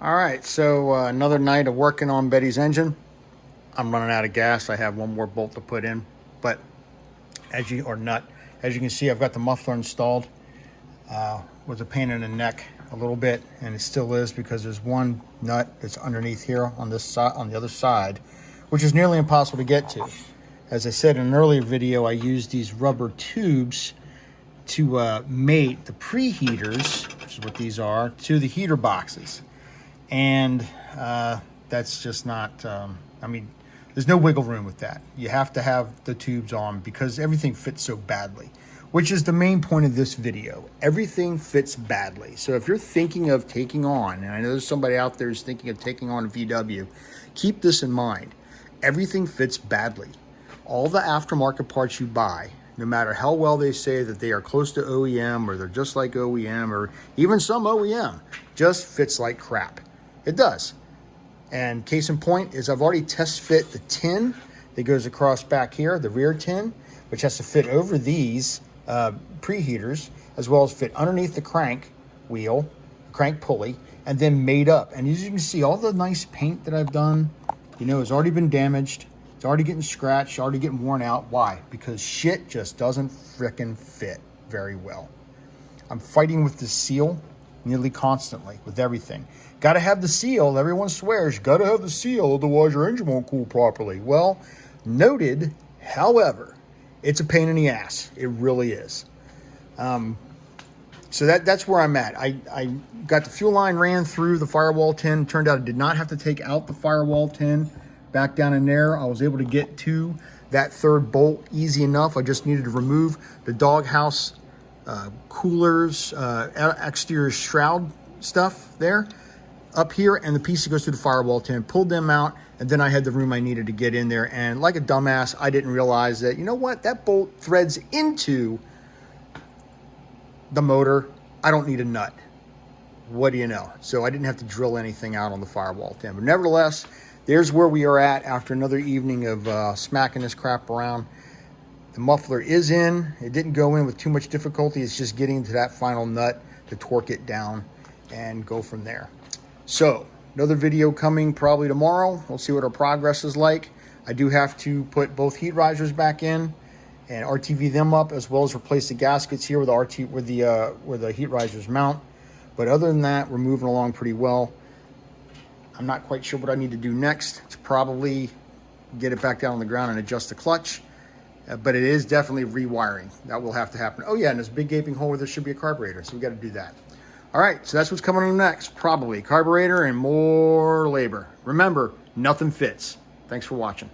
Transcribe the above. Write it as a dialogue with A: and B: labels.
A: All right, so another night of working on Betty's engine. I'm running out of gas. I have one more bolt to put in, but as you can see, I've got the muffler installed. Was a pain in the neck a little bit, and it still is because there's one nut that's underneath here on this side, on the other side, which is nearly impossible to get to. As I said in an earlier video, I used these rubber tubes to mate the preheaters, which is what these are, to the heater boxes. And that's just not, I mean, there's no wiggle room with that. You have to have the tubes on because everything fits so badly, which is the main point of this video. Everything fits badly. So if you're thinking of taking on, and I know there's somebody out there who's thinking of taking on a VW, keep this in mind. Everything fits badly. All the aftermarket parts you buy, no matter how well they say that they are close to OEM or they're just like OEM or even some OEM, just fits like crap. It does. And case in point is I've already test fit the tin that goes across back here, the rear tin, which has to fit over these preheaters, as well as fit underneath the crank wheel, crank pulley, and then made up. And as you can see, all the nice paint that I've done, you know, has already been damaged. It's already getting scratched, already getting worn out. Why? Because shit just doesn't frickin' fit very well. I'm fighting with the seal nearly constantly with everything. Got to have the seal. Everyone swears you got to have the seal, otherwise your engine won't cool properly. Well, noted. However, it's a pain in the ass. It really is. So that's where I'm at. I got the fuel line ran through the firewall tin. Turned out I did not have to take out the firewall tin back down in there. I was able to get to that third bolt easy enough. I just needed to remove the doghouse coolers, exterior shroud stuff there up here, and the piece that goes through the firewall tin. Pulled them out, and then I had the room I needed to get in there. And like a dumbass, I didn't realize that, you know what, that bolt threads into the motor. I don't need a nut. What do you know? So I didn't have to drill anything out on the firewall tin. But nevertheless, there's where we are at after another evening of smacking this crap around. The muffler is in. It didn't go in with too much difficulty. It's just getting to that final nut to torque it down and go from there. So another video coming probably tomorrow. We'll see what our progress is like. I do have to put both heat risers back in and RTV them up, as well as replace the gaskets here where the heat risers mount. But other than that, we're moving along pretty well. I'm not quite sure what I need to do next. It's probably get it back down on the ground and adjust the clutch. But it is definitely rewiring. That will have to happen. Oh yeah, and there's a big gaping hole where there should be a carburetor, so we got to do that. All right, so that's what's coming on next. Probably carburetor and more labor. Remember, nothing fits. Thanks for watching.